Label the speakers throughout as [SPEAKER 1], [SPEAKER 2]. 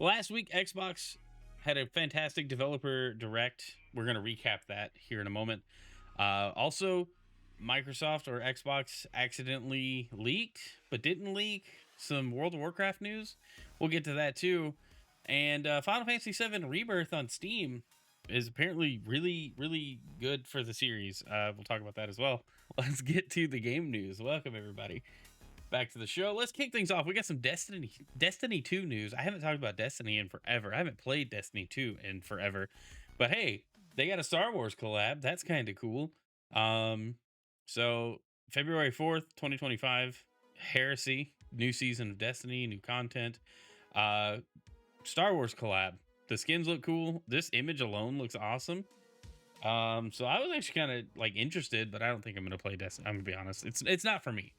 [SPEAKER 1] Last week, Xbox had a fantastic developer direct. We're going to recap that here in a moment. Also, Microsoft or Xbox accidentally leaked, but didn't leak some World of Warcraft news. We'll get to that too. And Final Fantasy VII Rebirth on Steam is apparently really, really good for the series. We'll talk about that as well. Let's get to the game news. Welcome, everybody, back to the show. Let's kick things off. We got some Destiny 2 news. I haven't talked about Destiny in forever. I haven't played Destiny 2 in forever. But hey, they got a Star Wars collab. That's kind of cool. So February 4th, 2025, Heresy, new season of Destiny, new content. Star Wars collab. The skins look cool. This image alone looks awesome. So I was actually kind of like interested, but I don't think I'm gonna play Destiny. I'm gonna be honest. It's not for me.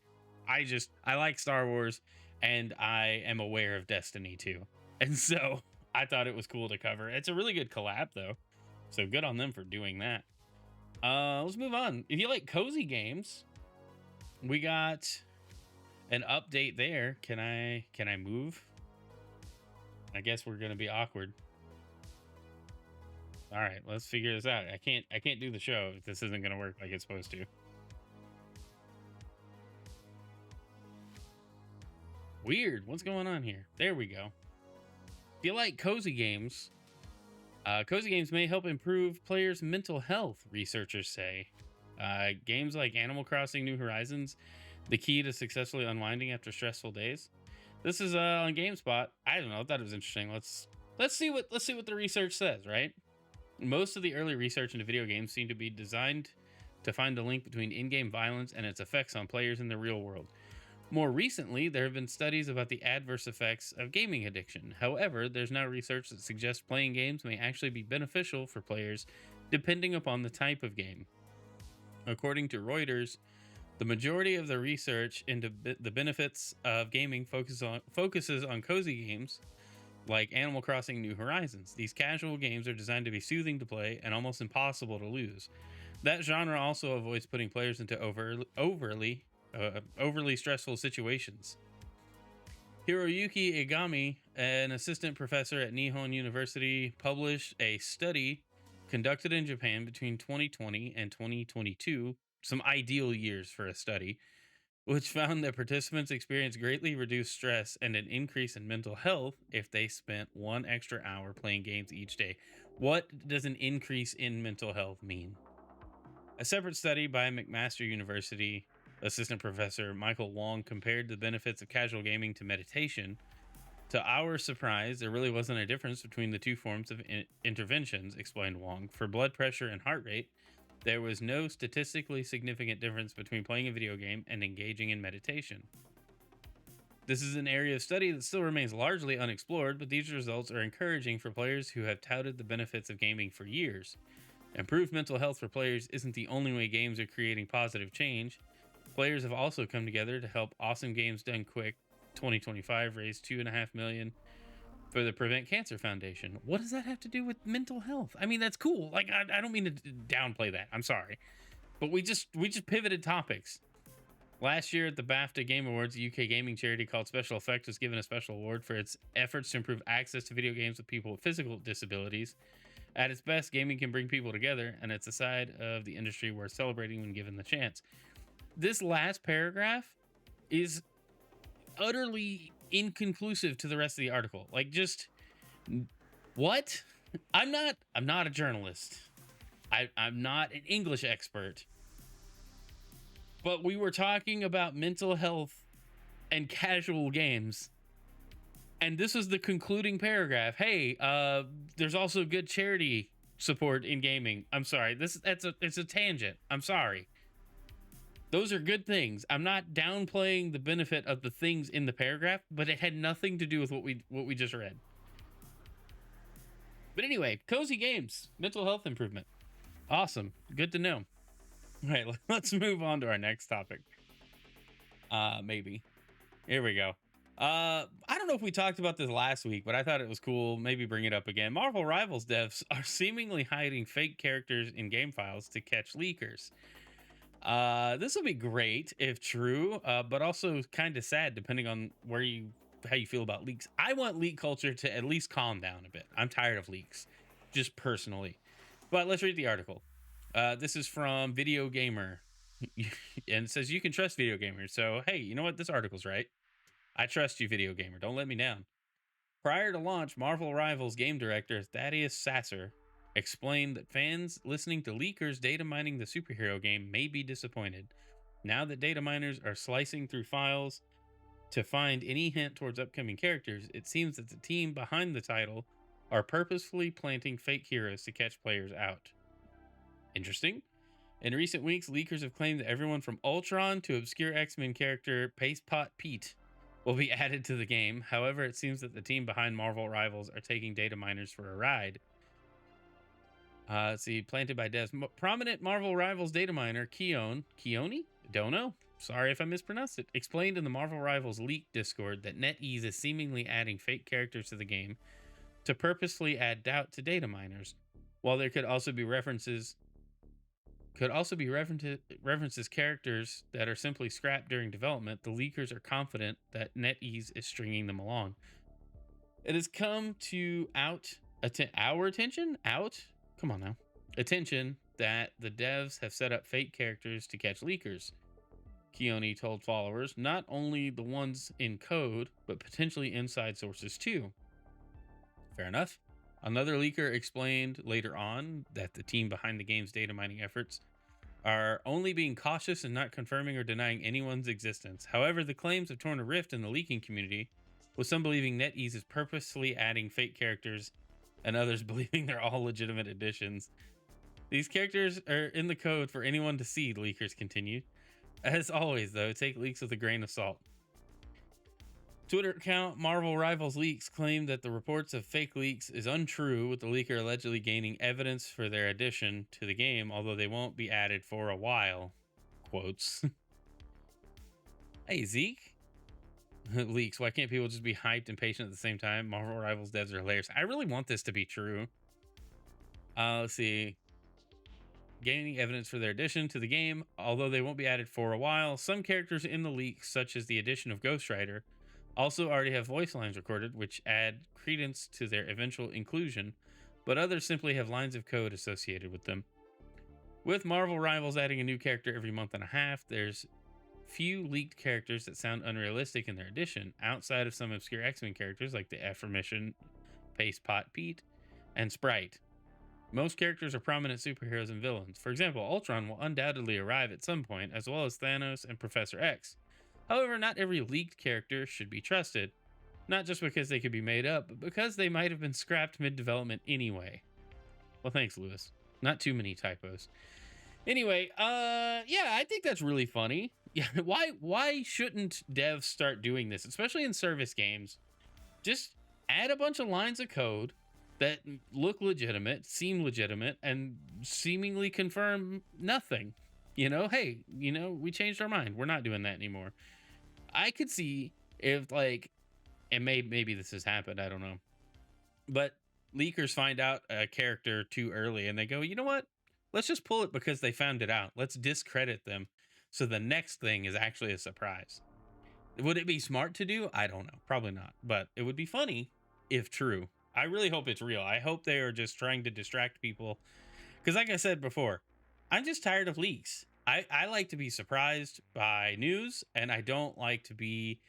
[SPEAKER 1] I like Star Wars, and I am aware of Destiny too. And so I thought it was cool to cover. It's a really good collab though. So good on them for doing that. Let's move on. If you like cozy games, we got an update there. Can I move? I guess we're gonna be awkward. All right, let's figure this out. I can't do the show if this isn't gonna work like it's supposed to. Weird. What's going on here? There we go. If you like cozy games may help improve players' mental health, researchers say. Games like Animal Crossing New Horizons, the key to successfully unwinding after stressful days. This is on GameSpot. I don't know. I thought it was interesting. Let's see what the research says, right? Most of the early research into video games seemed to be designed to find a link between in-game violence and its effects on players in the real world. More recently, there have been studies about the adverse effects of gaming addiction. However, there's now research that suggests playing games may actually be beneficial for players depending upon the type of game. According to Reuters, the majority of the research into the benefits of gaming focuses on cozy games like Animal Crossing New Horizons. These casual games are designed to be soothing to play and almost impossible to lose. That genre also avoids putting players into overly stressful situations. Hiroyuki Igami, an assistant professor at Nihon University, published a study conducted in Japan between 2020 and 2022, some ideal years for a study, which found that participants experienced greatly reduced stress and an increase in mental health if they spent 1 extra hour playing games each day. What does an increase in mental health mean? A separate study by McMaster University assistant professor Michael Wong compared the benefits of casual gaming to meditation. To our surprise, there really wasn't a difference between the two forms of interventions, explained Wong. For blood pressure and heart rate, there was no statistically significant difference between playing a video game and engaging in meditation. This is an area of study that still remains largely unexplored, but these results are encouraging for players who have touted the benefits of gaming for years. Improved mental health for players isn't the only way games are creating positive change. Players have also come together to help Awesome Games Done Quick 2025 raise $2.5 million for the Prevent Cancer Foundation. What does that have to do with mental health? I mean, that's cool. Like, I don't mean to downplay that. I'm sorry, but we just pivoted topics. Last year at the BAFTA Game Awards, a UK gaming charity called Special Effects was given a special award for its efforts to improve access to video games with people with physical disabilities. At its best, gaming can bring people together, and it's a side of the industry worth celebrating when given the chance. This last paragraph is utterly inconclusive to the rest of the article. Like, just what? I'm not a journalist. I'm not an English expert. But we were talking about mental health and casual games. And this was the concluding paragraph. Hey, there's also good charity support in gaming. I'm sorry. It's a tangent. I'm sorry. Those are good things. I'm not downplaying the benefit of the things in the paragraph, but it had nothing to do with what we just read. But anyway, cozy games, mental health improvement. Awesome. Good to know. All right, let's move on to our next topic. Maybe. Here we go. I don't know if we talked about this last week, but I thought it was cool. Maybe bring it up again. Marvel Rivals devs are seemingly hiding fake characters in game files to catch leakers. This will be great if true, but also kind of sad depending on where you how you feel about leaks. I want leak culture to at least calm down a bit. I'm tired of leaks, just personally. But let's read the article. This is from Video Gamer, and it says you can trust Video Gamer. So hey, you know what? This article's right. I trust you, Video Gamer. Don't let me down. Prior to launch, Marvel Rivals game director Thaddeus Sasser explained that fans listening to leakers data mining the superhero game may be disappointed. Now that data miners are slicing through files to find any hint towards upcoming characters, it seems that the team behind the title are purposefully planting fake heroes to catch players out. Interesting. In recent weeks, leakers have claimed that everyone from Ultron to obscure X-Men character Pastepot Pete will be added to the game. However, it seems that the team behind Marvel Rivals are taking data miners for a ride. Let's see, planted by devs. Prominent Marvel Rivals data miner Keone? Don't know. Sorry if I mispronounced it. Explained in the Marvel Rivals leak Discord that NetEase is seemingly adding fake characters to the game to purposefully add doubt to data miners. While there could also be references characters that are simply scrapped during development, the leakers are confident that NetEase is stringing them along. It has come to our attention that the devs have set up fake characters to catch leakers. Keone told followers, not only the ones in code, but potentially inside sources too. Fair enough. Another leaker explained later on that the team behind the game's data mining efforts are only being cautious and not confirming or denying anyone's existence. However, the claims have torn a rift in the leaking community, with some believing NetEase is purposely adding fake characters and others believing they're all legitimate additions. These characters are in the code for anyone to see, leakers continued. As always, though, take leaks with a grain of salt. Twitter account Marvel Rivals Leaks claimed that the reports of fake leaks is untrue, with the leaker allegedly gaining evidence for their addition to the game, although they won't be added for a while. Quotes. Hey, Zeke. Leaks. Why can't people just be hyped and patient at the same time? Marvel Rivals devs are hilarious. I really want this to be true. Let's see. Gaining evidence for their addition to the game, although they won't be added for a while. Some characters in the leaks, such as the addition of Ghost Rider, also already have voice lines recorded, which add credence to their eventual inclusion, but others simply have lines of code associated with them. With Marvel Rivals adding a new character every month and a half, there's few leaked characters that sound unrealistic in their addition, outside of some obscure X-Men characters like the aforementioned Pastepot Pete and Sprite. Most characters are prominent superheroes and villains. For example, Ultron will undoubtedly arrive at some point, as well as Thanos and Professor X. However, not every leaked character should be trusted, not just because they could be made up, but because they might have been scrapped mid-development anyway. Well, thanks, Lewis. Not too many typos. Anyway, yeah, I think that's really funny. Yeah, why shouldn't devs start doing this, especially in service games? Just add a bunch of lines of code that look legitimate, seem legitimate, and seemingly confirm nothing. You know, hey, you know, we changed our mind. We're not doing that anymore. I could see if, like, and maybe this has happened, I don't know, but leakers find out a character too early and they go, you know what? Let's just pull it because they found it out. Let's discredit them so the next thing is actually a surprise. Would it be smart to do? I don't know. Probably not. But it would be funny if true. I really hope it's real. I hope they are just trying to distract people. Because like I said before, I'm just tired of leaks. I like to be surprised by news, and I don't like to be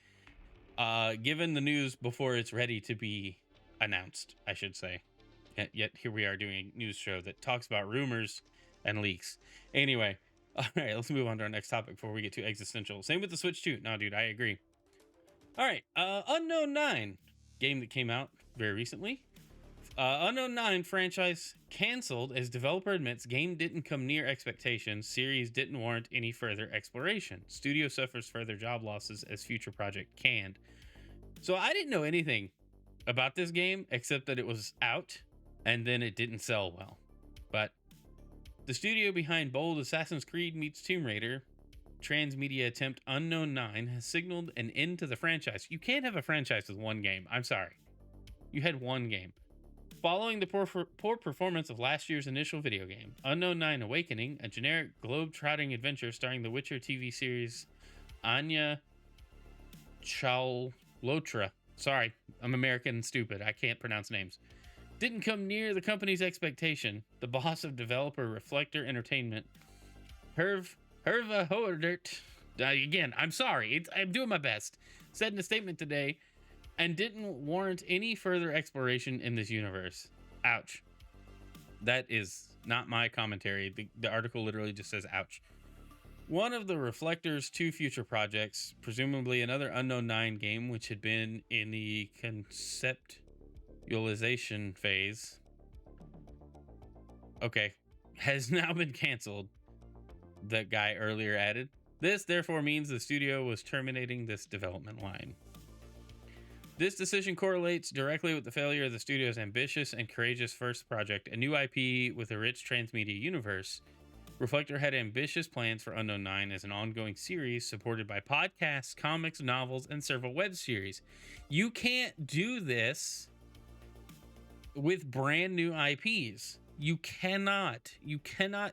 [SPEAKER 1] given the news before it's ready to be announced, I should say. Yet here we are doing a news show that talks about rumors and leaks. Anyway, all right, let's move on to our next topic before we get too existential. Same with the Switch 2. No, dude, I agree. All right, Unknown 9, game that came out very recently. Unknown 9 franchise canceled as developer admits game didn't come near expectations. Series didn't warrant any further exploration. Studio suffers further job losses as future project canned. So I didn't know anything about this game except that it was out and then it didn't sell well. But the studio behind bold Assassin's Creed meets Tomb Raider transmedia attempt Unknown 9 has signaled an end to the franchise. You can't have a franchise with one game. I'm sorry. You had one game. Following the poor performance of last year's initial video game, Unknown 9 Awakening, a generic globe-trotting adventure starring the Witcher TV series Anya Chalotra, Sorry, I'm American and stupid. I can't pronounce names. Didn't come near the company's expectation. The boss of developer Reflector Entertainment, Herva Hoerdert, again, I'm sorry, I'm doing my best, said in a statement today, and didn't warrant any further exploration in this universe. Ouch. That is not my commentary. The article literally just says ouch. One of the Reflector's 2 future projects, presumably another Unknown 9 game, which had been in the conceptualization phase, has now been canceled, the guy earlier added. This therefore means the studio was terminating this development line. This decision correlates directly with the failure of the studio's ambitious and courageous first project, a new IP with a rich transmedia universe. Reflector had ambitious plans for Unknown 9 as an ongoing series supported by podcasts, comics, novels, and several web series. You can't do this with brand new IPs. You cannot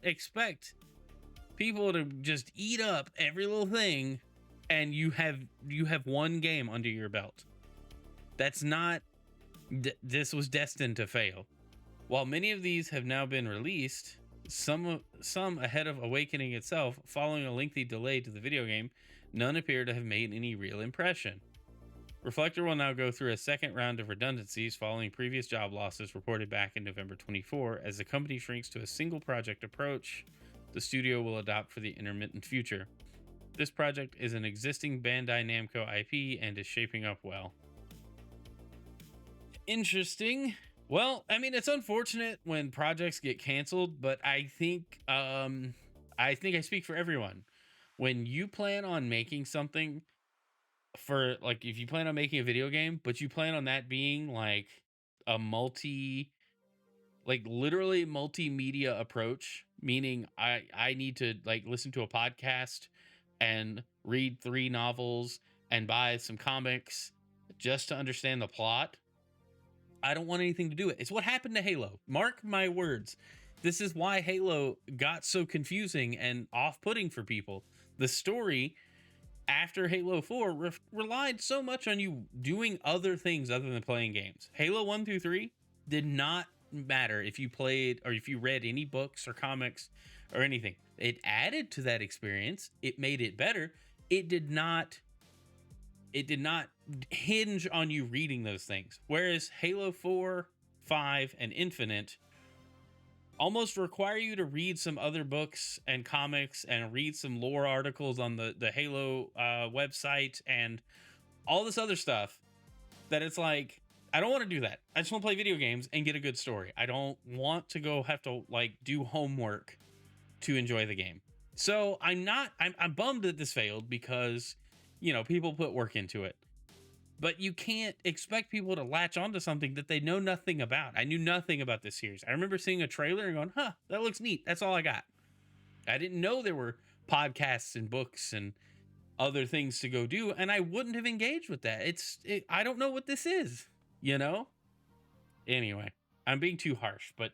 [SPEAKER 1] expect people to just eat up every little thing and you have one game under your belt. That's not this was destined to fail. While many of these have now been released, some ahead of Awakening itself, following a lengthy delay to the video game, none appear to have made any real impression. Reflector will now go through a second round of redundancies following previous job losses reported back in November 24. As the company shrinks to a single project approach, the studio will adopt for the intermittent future. This project is an existing Bandai Namco IP and is shaping up well. Interesting. Well, I mean, it's unfortunate when projects get canceled, but I think I speak for everyone. When you plan on making something for, like, if you plan on making a video game, but you plan on that being like a literally multimedia approach, meaning I need to like listen to a podcast and read 3 novels and buy some comics just to understand the plot. I don't want anything to do with it. It's what happened to Halo. Mark my words. This is why Halo got so confusing and off-putting for people. The story after Halo 4 relied so much on you doing other things other than playing games. Halo 1 through 3 did not matter if you played or if you read any books or comics or anything. It added to that experience. It made it better. It did not hinge on you reading those things. Whereas Halo 4, 5, and Infinite almost require you to read some other books and comics and read some lore articles on the Halo website and all this other stuff that it's like, I don't want to do that. I just want to play video games and get a good story. I don't want to go have to like do homework to enjoy the game. So I'm bummed that this failed because, you know, people put work into it. But you can't expect people to latch onto something that they know nothing about. I knew nothing about this series. I remember seeing a trailer and going, that looks neat. That's all I got. I didn't know there were podcasts and books and other things to go do, and I wouldn't have engaged with that. I don't know what this is, you know? Anyway, I'm being too harsh, but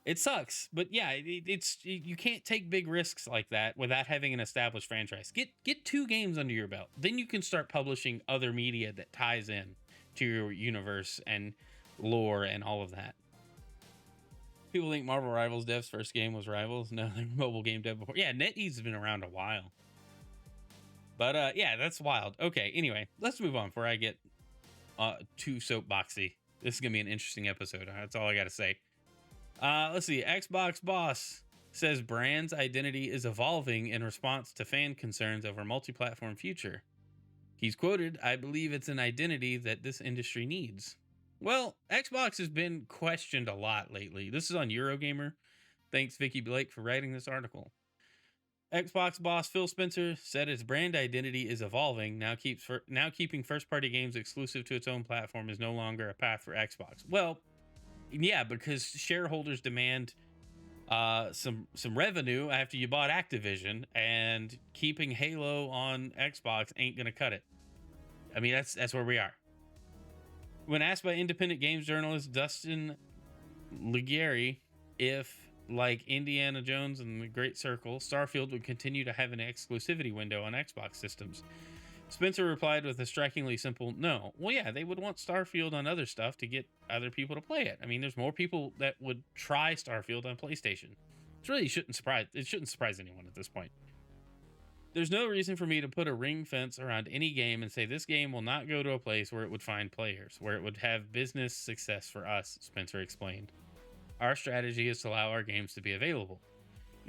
[SPEAKER 1] it sucks. But yeah, you can't take big risks like that without having an established franchise. Get 2 games under your belt. Then you can start publishing other media that ties in to your universe and lore and all of that. People think Marvel Rivals dev's first game was Rivals. No, they're mobile game dev before. Yeah, NetEase has been around a while. But yeah, that's wild. Okay, anyway, let's move on before I get too soapboxy. This is going to be an interesting episode. That's all I got to say. Let's see. Xbox boss says brand's identity is evolving in response to fan concerns over multi-platform future. He's quoted, "I believe it's an identity that this industry needs." Well, Xbox has been questioned a lot lately. This is on Eurogamer. Thanks, Vicky Blake, for writing this article. Xbox boss Phil Spencer said its brand identity is evolving. Now keeping first-party games exclusive to its own platform is no longer a path for Xbox. Well, yeah, because shareholders demand some revenue after you bought Activision, and keeping Halo on Xbox ain't gonna cut it. I mean, that's where we are. When asked by independent games journalist Dustin Lighieri if, like Indiana Jones and the Great Circle, Starfield would continue to have an exclusivity window on Xbox systems, Spencer replied with a strikingly simple no. Well, yeah, they would want Starfield on other stuff to get other people to play it. I mean, there's more people that would try Starfield on PlayStation. It shouldn't surprise anyone at this point. There's no reason for me to put a ring fence around any game and say this game will not go to a place where it would find players, where it would have business success for us, Spencer explained. Our strategy is to allow our games to be available.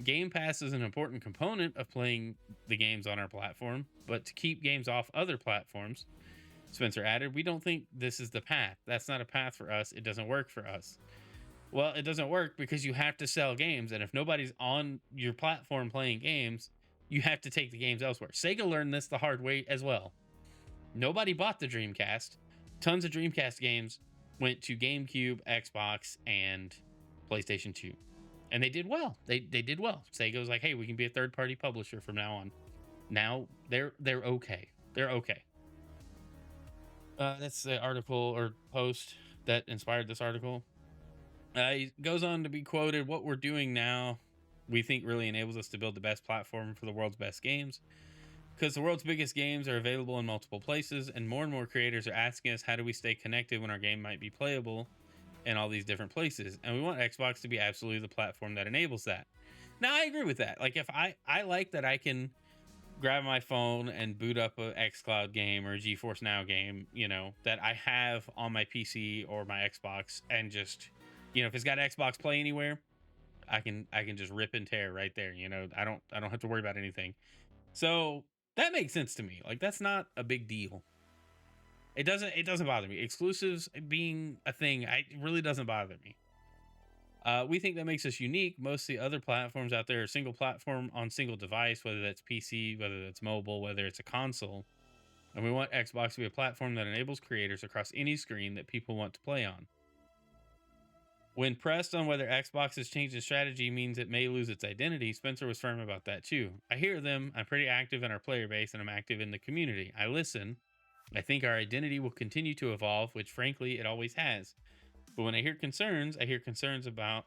[SPEAKER 1] Game Pass is an important component of playing the games on our platform, but to keep games off other platforms, Spencer added, we don't think this is the path. That's not a path for us. It doesn't work for us. Well, it doesn't work because you have to sell games, and if nobody's on your platform playing games, you have to take the games elsewhere. Sega learned this the hard way as well. Nobody bought the Dreamcast. Tons of Dreamcast games went to GameCube, Xbox, and PlayStation 2. And they did well. They did well. Sega was like, hey, we can be a third-party publisher from now on. Now they're okay. They're okay. That's the article or post that inspired this article. He goes on to be quoted, what we're doing now, we think really enables us to build the best platform for the world's best games. Because the world's biggest games are available in multiple places, and more creators are asking us, how do we stay connected when our game might be playable in all these different places? And we want Xbox to be absolutely the platform that enables that. Now, I agree with that. Like, if I like that I can grab my phone and boot up a xCloud game or a GeForce Now game, you know, that I have on my PC or my Xbox, and just, you know, if it's got Xbox Play Anywhere, I can just rip and tear right there. You know, I don't have to worry about anything. So that makes sense to me. Like, that's not a big deal. It doesn't bother me. Exclusives being a thing, it really doesn't bother me. We think that makes us unique. Most of the other platforms out there are single platform on single device, whether that's PC, whether that's mobile, whether it's a console. And we want Xbox to be a platform that enables creators across any screen that people want to play on. When pressed on whether Xbox's change in strategy means it may lose its identity, Spencer was firm about that too. I hear them. I'm pretty active in our player base, and I'm active in the community. I listen. I think our identity will continue to evolve, which frankly it always has. But when I hear concerns about,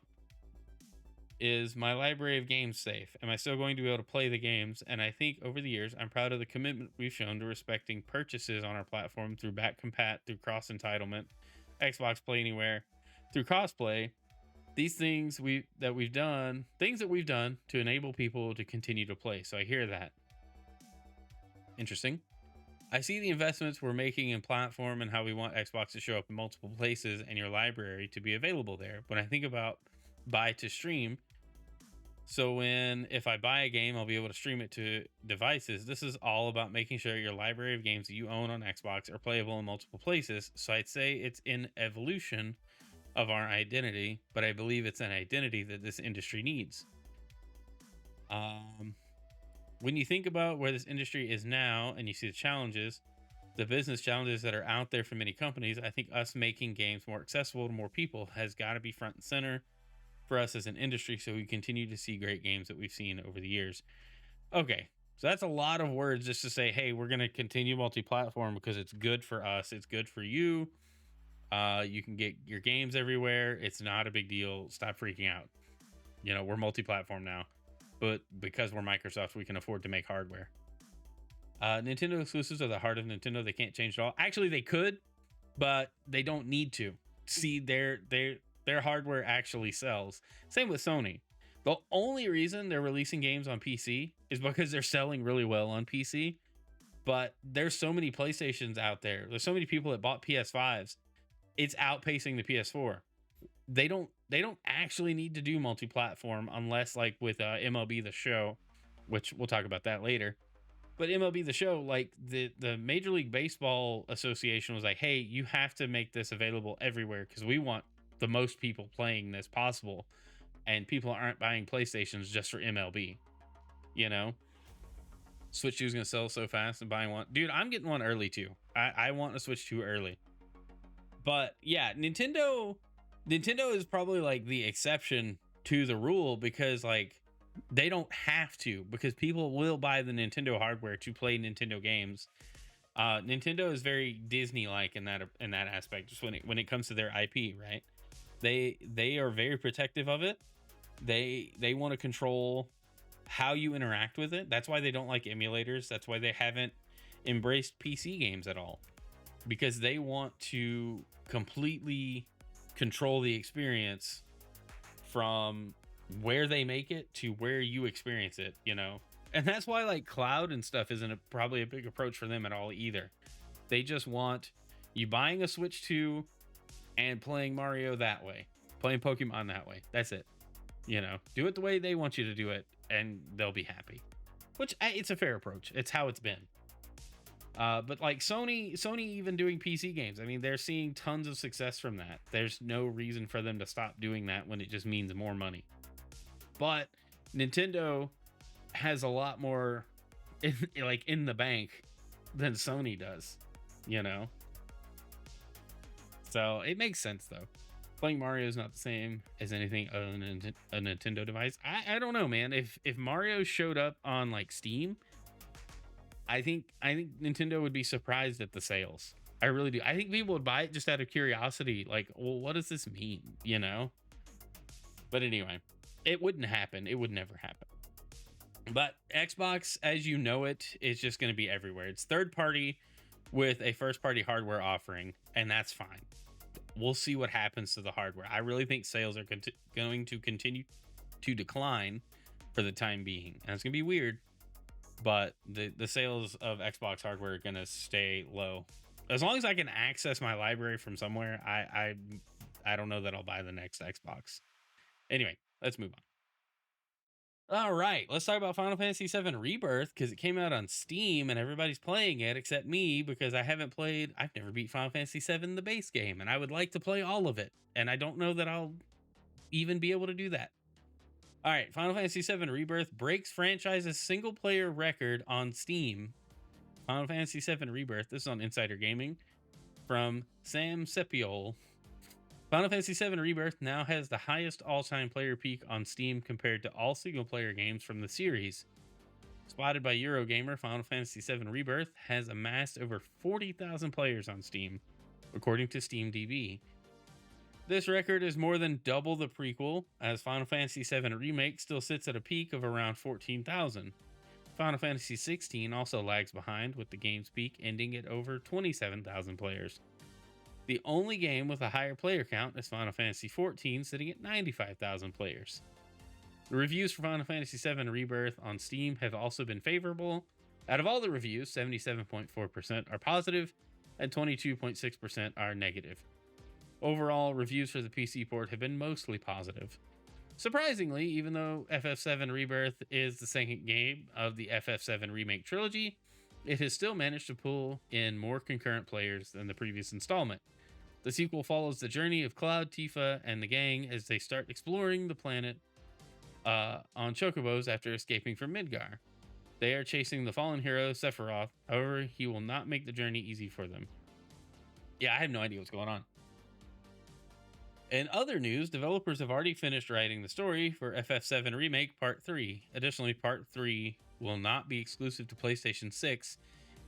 [SPEAKER 1] is my library of games safe? Am I still going to be able to play the games? And I think over the years, I'm proud of the commitment we've shown to respecting purchases on our platform through back compat, through cross entitlement, Xbox Play Anywhere, through crossplay. These things that we've done to enable people to continue to play. So I hear that. Interesting. I see the investments we're making in platform and how we want Xbox to show up in multiple places and your library to be available there. When I think about buy to stream, so if I buy a game, I'll be able to stream it to devices. This is all about making sure your library of games that you own on Xbox are playable in multiple places. So I'd say it's in evolution of our identity, but I believe it's an identity that this industry needs. When you think about where this industry is now and you see the business challenges that are out there for many companies, I think us making games more accessible to more people has got to be front and center for us as an industry, so we continue to see great games that we've seen over the years. Okay, so that's a lot of words just to say, hey, we're going to continue multi-platform because it's good for us. It's good for you. You can get your games everywhere. It's not a big deal. Stop freaking out. You know, we're multi-platform now, but because we're Microsoft, we can afford to make hardware. Nintendo exclusives are the heart of Nintendo. They can't change it all. Actually, they could, but they don't need to. See, their hardware actually sells. Same with Sony. The only reason they're releasing games on PC is because they're selling really well on PC. But there's so many PlayStations out there. There's so many people that bought PS5s. It's outpacing the PS4. They don't actually need to do multi-platform unless, like with MLB the Show, which we'll talk about that later. But MLB the Show, like the Major League Baseball Association was like, hey, you have to make this available everywhere because we want the most people playing this possible, and people aren't buying PlayStations just for MLB. You know, Switch 2 is gonna sell so fast, and buying one, dude, I'm getting one early too. I want a Switch 2 early. But yeah, Nintendo is probably like the exception to the rule, because like they don't have to, because people will buy the Nintendo hardware to play Nintendo games. Nintendo is very Disney-like in that aspect, just when it comes to their IP, right? They are very protective of it. They want to control how you interact with it. That's why they don't like emulators. That's why they haven't embraced PC games at all, because they want to completely control the experience from where they make it to where you experience it, you know? And that's why like cloud and stuff isn't probably a big approach for them at all either. They just want you buying a Switch 2 and playing Mario that way, playing Pokemon that way. That's it. You know, do it the way they want you to do it and they'll be happy. Which it's a fair approach. It's how it's been. But like Sony even doing PC games, I mean, they're seeing tons of success from that. There's no reason for them to stop doing that when it just means more money. But Nintendo has a lot more in the bank than Sony does, you know? So it makes sense though. Playing Mario is not the same as anything other than a Nintendo device. I don't know, man. If Mario showed up on like Steam, I think Nintendo would be surprised at the sales. I really do. I think people would buy it just out of curiosity. Like, well, what does this mean? You know? But anyway, it wouldn't happen. It would never happen. But Xbox, as you know it, is just going to be everywhere. It's third party with a first party hardware offering, and that's fine. We'll see what happens to the hardware. I really think sales are going to continue to decline for the time being. And it's going to be weird, but the sales of Xbox hardware are going to stay low. As long as I can access my library from somewhere, I don't know that I'll buy the next Xbox. Anyway, let's move on. All right, let's talk about Final Fantasy VII Rebirth, because it came out on Steam and everybody's playing it except me, because I've never beat Final Fantasy VII, the base game, and I would like to play all of it. And I don't know that I'll even be able to do that. All right, Final Fantasy VII Rebirth breaks franchise's single player record on Steam. Final Fantasy VII Rebirth, this is on Insider Gaming, from Sam Sepiol. Final Fantasy VII Rebirth now has the highest all-time player peak on Steam compared to all single-player games from the series. Spotted by Eurogamer, Final Fantasy VII Rebirth has amassed over 40,000 players on Steam, according to SteamDB. This record is more than double the prequel, as Final Fantasy VII Remake still sits at a peak of around 14,000. Final Fantasy XVI also lags behind, with the game's peak ending at over 27,000 players. The only game with a higher player count is Final Fantasy XIV, sitting at 95,000 players. The reviews for Final Fantasy VII Rebirth on Steam have also been favorable. Out of all the reviews, 77.4% are positive and 22.6% are negative. Overall, reviews for the PC port have been mostly positive. Surprisingly, even though FF7 Rebirth is the second game of the FF7 Remake trilogy, it has still managed to pull in more concurrent players than the previous installment. The sequel follows the journey of Cloud, Tifa, and the gang as they start exploring the planet on Chocobos after escaping from Midgar. They are chasing the fallen hero, Sephiroth. However, he will not make the journey easy for them. Yeah, I have no idea what's going on. In other news, developers have already finished writing the story for FF7 Remake Part 3. Additionally, Part 3 will not be exclusive to PlayStation 6.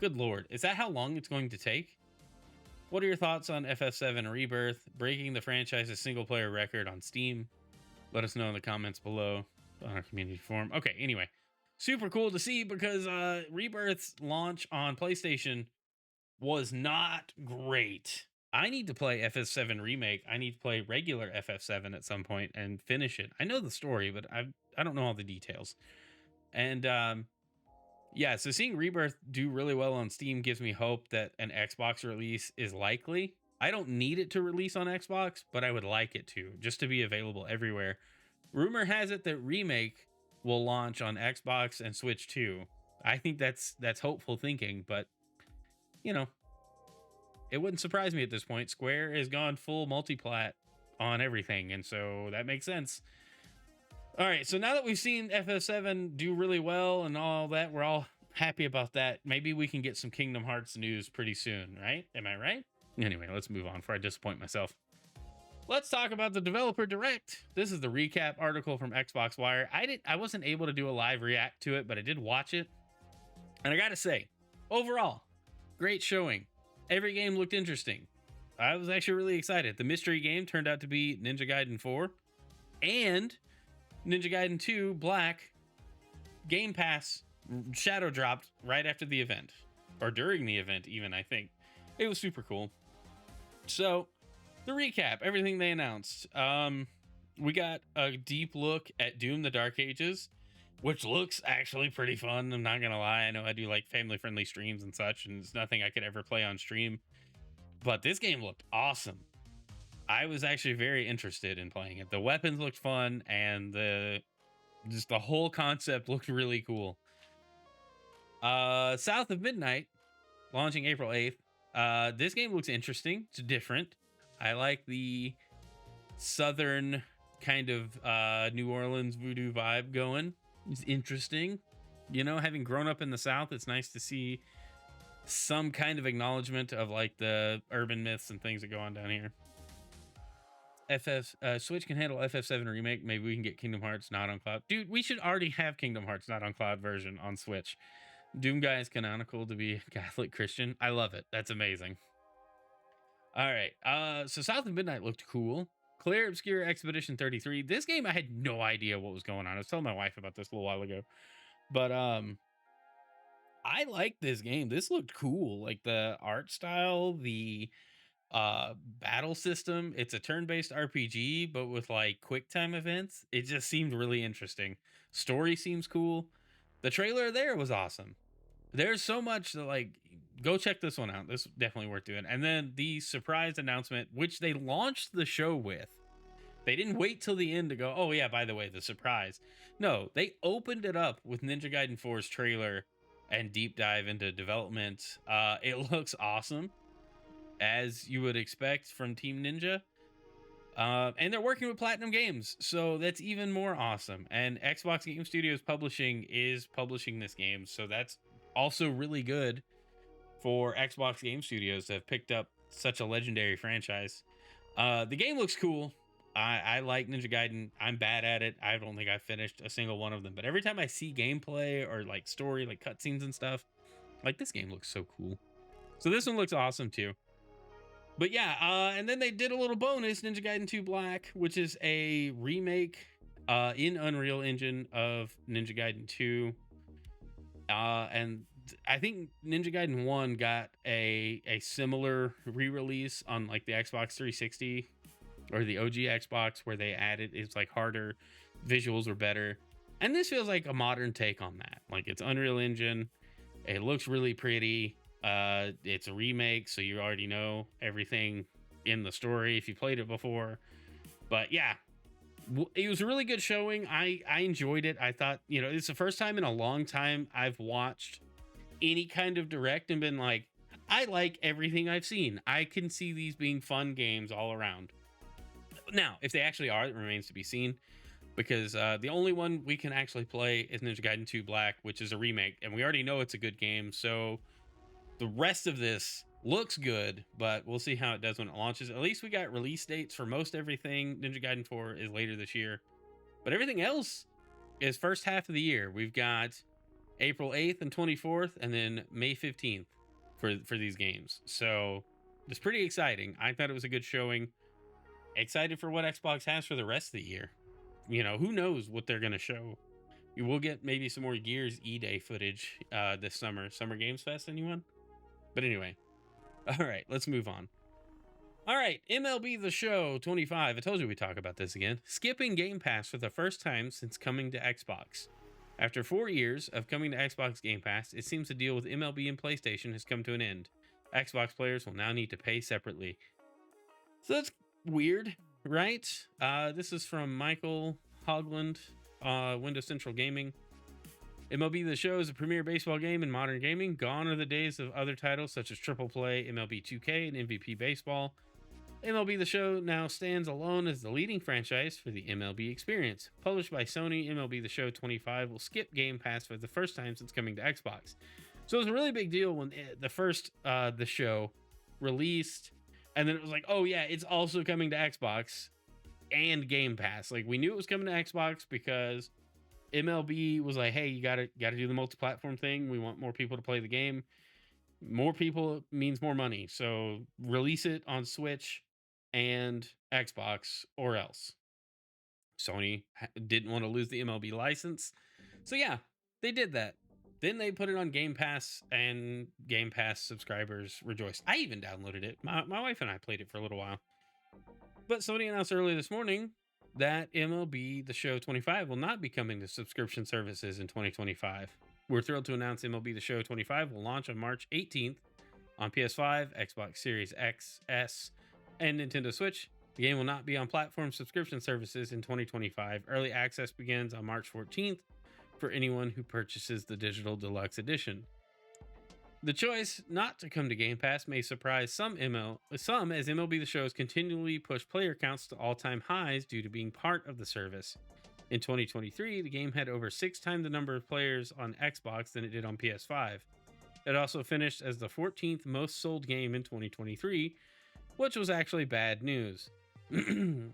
[SPEAKER 1] Good lord, is that how long it's going to take? What are your thoughts on FF7 Rebirth breaking the franchise's single-player record on Steam? Let us know in the comments below on our community forum. Okay, anyway, super cool to see, because Rebirth's launch on PlayStation was not great. I need to play FF7 Remake. I need to play regular FF7 at some point and finish it. I know the story, but I don't know all the details. And yeah, so seeing Rebirth do really well on Steam gives me hope that an Xbox release is likely. I don't need it to release on Xbox, but I would like it to, just to be available everywhere. Rumor has it that Remake will launch on Xbox and Switch too. I think that's hopeful thinking, but you know, it wouldn't surprise me at this point. Square has gone full multi-plat on everything, and so that makes sense. All right, so now that we've seen FF7 do really well and all that, we're all happy about that. Maybe we can get some Kingdom Hearts news pretty soon, right? Am I right? Anyway, let's move on before I disappoint myself. Let's talk about the Developer Direct. This is the recap article from Xbox Wire. I wasn't able to do a live react to it, but I did watch it. And I gotta say, overall, great showing. Every game looked interesting. I was actually really excited. The mystery game turned out to be Ninja Gaiden 4 and Ninja Gaiden 2 Black. GamePass shadow dropped right after the event. or during the event, even. I think it was super cool. So, the recap, everything they announced. We got a deep look at Doom: The Dark Ages, which looks actually pretty fun. I'm not gonna lie. I know I do like family friendly streams and such, and it's nothing I could ever play on stream. But this game looked awesome. I was actually very interested in playing it. The weapons looked fun, and the whole concept looked really cool. South of Midnight, launching April 8th. This game looks interesting. It's different. I like the southern kind of New Orleans voodoo vibe going. It's interesting. You know, having grown up in the South, it's nice to see some kind of acknowledgement of like the urban myths and things that go on down here. Switch can handle FF7 remake. Maybe we can get Kingdom Hearts not on cloud. Dude, we should already have Kingdom Hearts not on cloud version on Switch. Doom Guy is canonical to be Catholic Christian. I love it. That's amazing. All right. So South of Midnight looked cool. Claire Obscure Expedition 33. This game, I had no idea what was going on. I was telling my wife about this a little while ago. But I like this game. This looked cool. Like the art style, the battle system. It's a turn-based RPG, but with like quick time events. It just seemed really interesting. Story seems cool. The trailer there was awesome. There's so much that, like, go check this one out. This is definitely worth doing. And then the surprise announcement, which they launched the show with. They didn't wait till the end to go, oh yeah, by the way, the surprise. No, they opened it up with Ninja Gaiden 4's trailer and deep dive into development. It looks awesome, as you would expect from Team Ninja. And they're working with Platinum Games, so that's even more awesome. And Xbox Game Studios Publishing is publishing this game, so that's also really good for Xbox Game Studios to have picked up such a legendary franchise. The game looks cool. I like Ninja Gaiden. I'm bad at it. I don't think I've finished a single one of them, but every time I see gameplay or like story, like cutscenes and stuff, like this game looks so cool. So this one looks awesome too. But yeah, and then they did a little bonus, Ninja Gaiden 2 Black, which is a remake in Unreal Engine of Ninja Gaiden 2. And I think Ninja Gaiden 1 got a similar re-release on like the Xbox 360 or the OG Xbox, where they added, it's like harder, visuals were better. And this feels like a modern take on that. Like it's Unreal Engine. It looks really pretty. It's a remake, so you already know everything in the story if you played it before. But yeah, it was a really good showing. I enjoyed it. I thought, you know, it's the first time in a long time I've watched any kind of direct and been like, I like everything I've seen. I can see these being fun games all around. Now, if they actually are, it remains to be seen, because the only one we can actually play is Ninja Gaiden 2 Black, which is a remake, and we already know it's a good game. So the rest of this looks good, but we'll see how it does when it launches. At least we got release dates for most everything. Ninja Gaiden 4 is later this year, but everything else is first half of the year. We've got April 8th and 24th, and then May 15th for these games. So it's pretty exciting. I thought it was a good showing. Excited for what Xbox has for the rest of the year. You know, who knows what they're going to show. We'll get maybe some more Gears E-Day footage this summer. Summer Games Fest, anyone? But anyway, all right, let's move on. All right, MLB The Show 25. I told you we'd talk about this again. Skipping Game Pass for the first time since coming to Xbox. After 4 years of coming to Xbox Game Pass, it seems the deal with MLB and PlayStation has come to an end. Xbox players will now need to pay separately. So that's weird, right? This is from Michael Hogland, Windows Central Gaming. MLB The Show is a premier baseball game in modern gaming. Gone are the days of other titles such as Triple Play, MLB 2K, and MVP Baseball. MLB The Show now stands alone as the leading franchise for the MLB experience. Published by Sony, MLB The Show 25 will skip Game Pass for the first time since coming to Xbox. So it was a really big deal when the first The Show released, and then it was like, oh yeah, it's also coming to Xbox and Game Pass. Like, we knew it was coming to Xbox because MLB was like, hey, you gotta do the multi-platform thing. We want more people to play the game. More people means more money. So release it on Switch and Xbox or else. Sony didn't want to lose the MLB license. So yeah, they did that. Then they put it on Game Pass, and Game Pass subscribers rejoiced. I even downloaded it. My wife and I played it for a little while. But Sony announced earlier this morning that MLB The Show 25 will not be coming to subscription services in 2025. We're thrilled to announce MLB The Show 25 will launch on March 18th on PS5, Xbox Series X, S, and Nintendo Switch. The game will not be on platform subscription services in 2025. Early access begins on March 14th for anyone who purchases the digital deluxe edition. The choice not to come to Game Pass may surprise some as MLB The Show has continually pushed player counts to all-time highs due to being part of the service. In 2023, the game had over 6 times the number of players on Xbox than it did on PS5. It also finished as the 14th most sold game in 2023, which was actually bad news.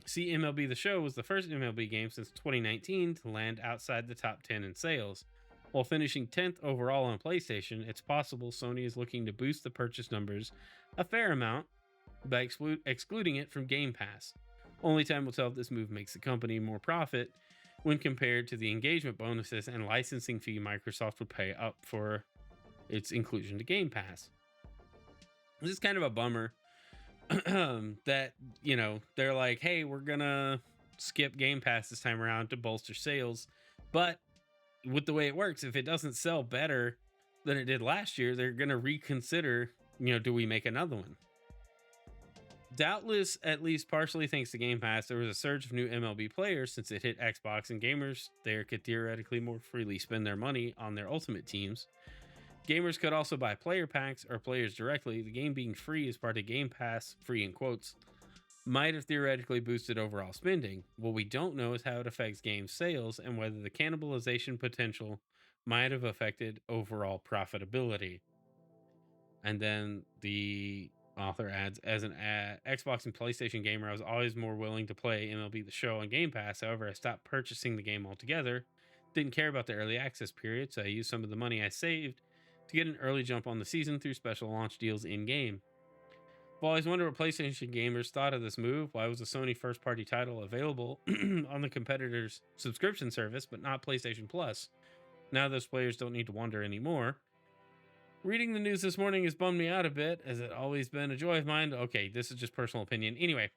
[SPEAKER 1] See, MLB The Show was the first MLB game since 2019 to land outside the top 10 in sales. While finishing 10th overall on PlayStation, it's possible Sony is looking to boost the purchase numbers a fair amount by excluding it from Game Pass. Only time will tell if this move makes the company more profit when compared to the engagement bonuses and licensing fee Microsoft would pay up for its inclusion to Game Pass. This is kind of a bummer that, they're like, hey, we're gonna skip Game Pass this time around to bolster sales. But with the way it works, if it doesn't sell better than it did last year, they're gonna reconsider, do we make another one? Doubtless, at least partially thanks to Game Pass, there was a surge of new MLB players since it hit Xbox, and gamers there could theoretically more freely spend their money on their ultimate teams. Gamers could also buy player packs or players directly. The game being free as part of Game Pass, free in quotes, might have theoretically boosted overall spending. What we don't know is how it affects game sales and whether the cannibalization potential might have affected overall profitability. And then the author adds, as an Xbox and PlayStation gamer, I was always more willing to play MLB The Show on Game Pass. However, I stopped purchasing the game altogether. Didn't care about the early access period, so I used some of the money I saved to get an early jump on the season through special launch deals in-game. I've always wondered what PlayStation gamers thought of this move. Why was a Sony first-party title available on the competitor's subscription service, but not PlayStation Plus? Now those players don't need to wonder anymore. Reading the news this morning has bummed me out a bit, as it always been a joy of mine. Okay, this is just personal opinion. Anyway,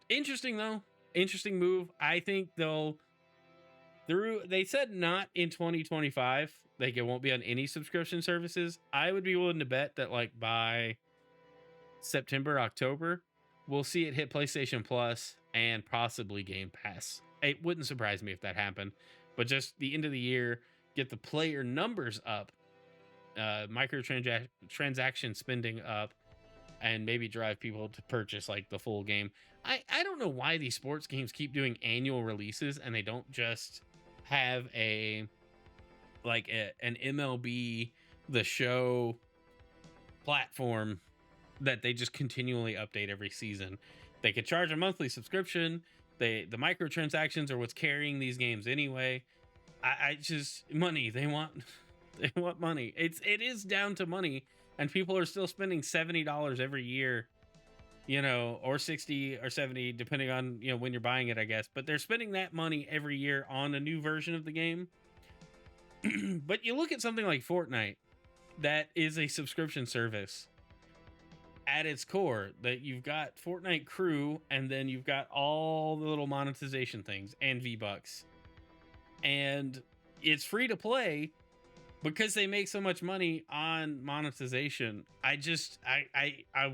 [SPEAKER 1] interesting though. Interesting move. I think they said not in 2025. Like, it won't be on any subscription services. I would be willing to bet that like by September, October, we'll see it hit PlayStation Plus and possibly Game Pass. It wouldn't surprise me if that happened. But just the end of the year, get the player numbers up, microtransaction spending up, and maybe drive people to purchase like the full game. I don't know why these sports games keep doing annual releases and they don't just have an MLB The Show platform that they just continually update every season. They could charge a monthly subscription. The microtransactions are what's carrying these games anyway. I just money. They want money. It is down to money, and people are still spending $70 every year, or 60 or 70, depending on when you're buying it, I guess. But they're spending that money every year on a new version of the game. But you look at something like Fortnite, that is a subscription service at its core, that you've got Fortnite crew, and then you've got all the little monetization things and V-Bucks. And it's free to play because they make so much money on monetization. I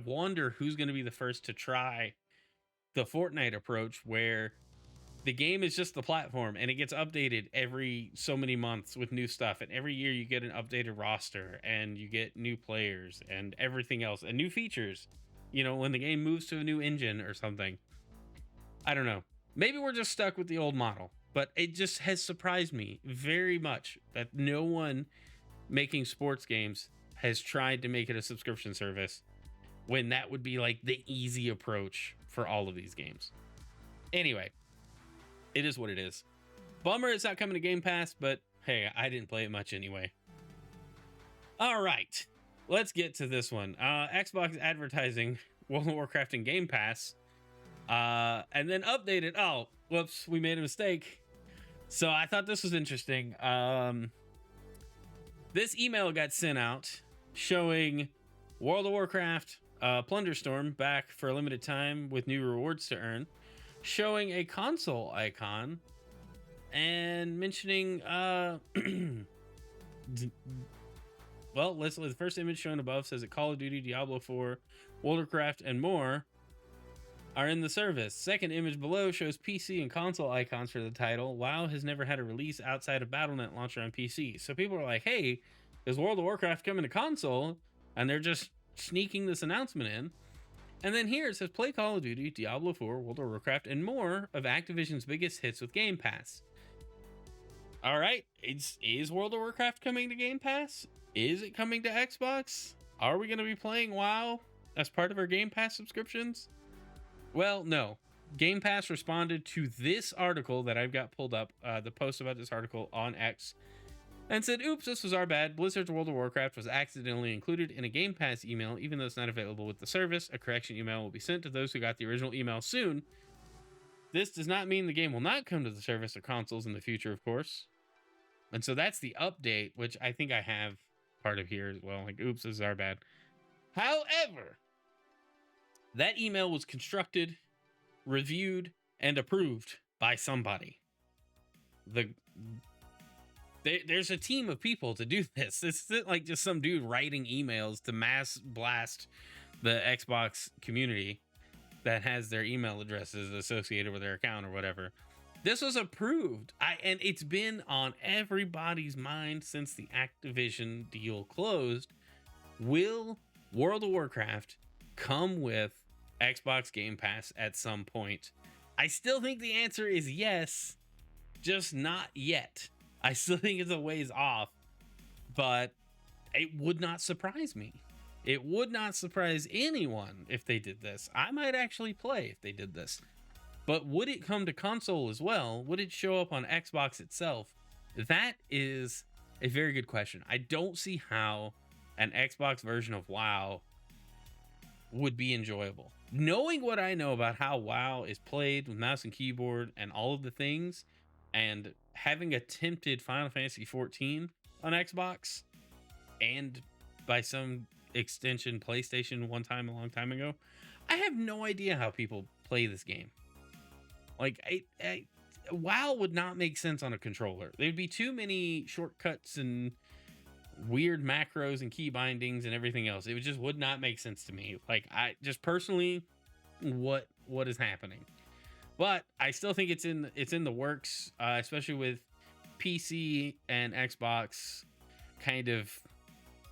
[SPEAKER 1] wonder who's going to be the first to try the Fortnite approach, where the game is just the platform and it gets updated every so many months with new stuff. And every year you get an updated roster and you get new players and everything else and new features, when the game moves to a new engine or something. I don't know. Maybe we're just stuck with the old model, but it just has surprised me very much that no one making sports games has tried to make it a subscription service, when that would be like the easy approach for all of these games. Anyway, it is what it is. Bummer it's not coming to Game Pass, but hey, I didn't play it much anyway. All right, let's get to this one. Xbox advertising World of Warcraft in Game Pass, and then updated. Oh, whoops, we made a mistake. So I thought this was interesting. This email got sent out showing World of Warcraft Plunder Storm back for a limited time with new rewards to earn, showing a console icon and mentioning well, the first image shown above says that Call of Duty, Diablo 4, World of Warcraft, and more are in the service. Second image below shows PC and console icons for the title. WoW has never had a release outside of Battle.net launcher on PC. So people are like, hey, is World of Warcraft coming to console? And they're just sneaking this announcement in. And then here it says play Call of Duty, Diablo 4, World of Warcraft, and more of Activision's biggest hits with Game Pass. All right, is World of Warcraft coming to Game Pass? Is it coming to Xbox? Are we going to be playing WoW as part of our Game Pass subscriptions? Well, no. Game Pass responded to this article that I've got pulled up, the post about this article on X, and said, oops, this was our bad. Blizzard's World of Warcraft was accidentally included in a Game Pass email, even though it's not available with the service. A correction email will be sent to those who got the original email soon. This does not mean the game will not come to the service or consoles in the future, of course. And so that's the update, which I think I have part of here as well. Like, oops, this is our bad. However, that email was constructed, reviewed, and approved by somebody. There's a team of people to do this. It's not like just some dude writing emails to mass blast the Xbox community that has their email addresses associated with their account or whatever. This was approved. And it's been on everybody's mind since the Activision deal closed. Will World of Warcraft come with Xbox Game Pass at some point? I still think the answer is yes, just not yet. I still think it's a ways off, but it would not surprise me. It would not surprise anyone if they did this. I might actually play if they did this. But would it come to console as well? Would it show up on Xbox itself? That is a very good question. I don't see how an Xbox version of WoW would be enjoyable. Knowing what I know about how WoW is played with mouse and keyboard and all of the things, and having attempted Final Fantasy XIV on Xbox, and by some extension PlayStation one time a long time ago, I have no idea how people play this game. Like, WoW would not make sense on a controller. There'd be too many shortcuts and weird macros and key bindings and everything else. It just would not make sense to me. Like, I just personally, what is happening? But I still think it's in the works, especially with PC and Xbox kind of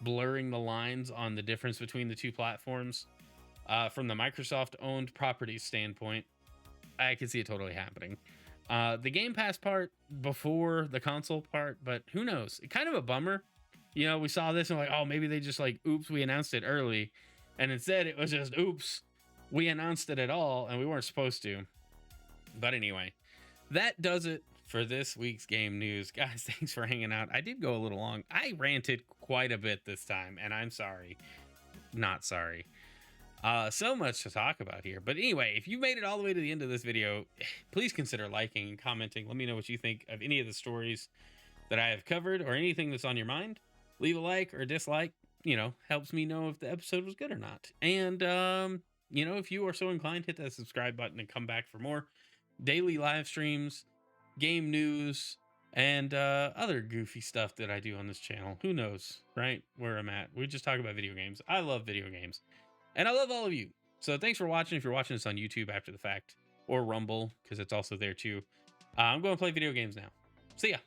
[SPEAKER 1] blurring the lines on the difference between the two platforms. From the Microsoft-owned properties standpoint, I can see it totally happening. The Game Pass part before the console part, but who knows? It's kind of a bummer. You know, we saw this and like, oh, maybe they just like, oops, we announced it early. And instead it was just, oops, we announced it at all and we weren't supposed to. But anyway, that does it for this week's game news. Guys, thanks for hanging out. I did go a little long. I ranted quite a bit this time, and I'm sorry. Not sorry. So much to talk about here. But anyway, if you made it all the way to the end of this video, please consider liking and commenting. Let me know what you think of any of the stories that I have covered or anything that's on your mind. Leave a like or dislike. You know, helps me know if the episode was good or not. And, you know, if you are so inclined, hit that subscribe button and come back for more daily live streams, game news, and other goofy stuff that I do on this channel. Who knows, right? Where I'm at. We just talk about video games. I love video games. And I love all of you. So thanks for watching. If you're watching this on YouTube after the fact, or Rumble, because it's also there too. I'm going to play video games now. See ya.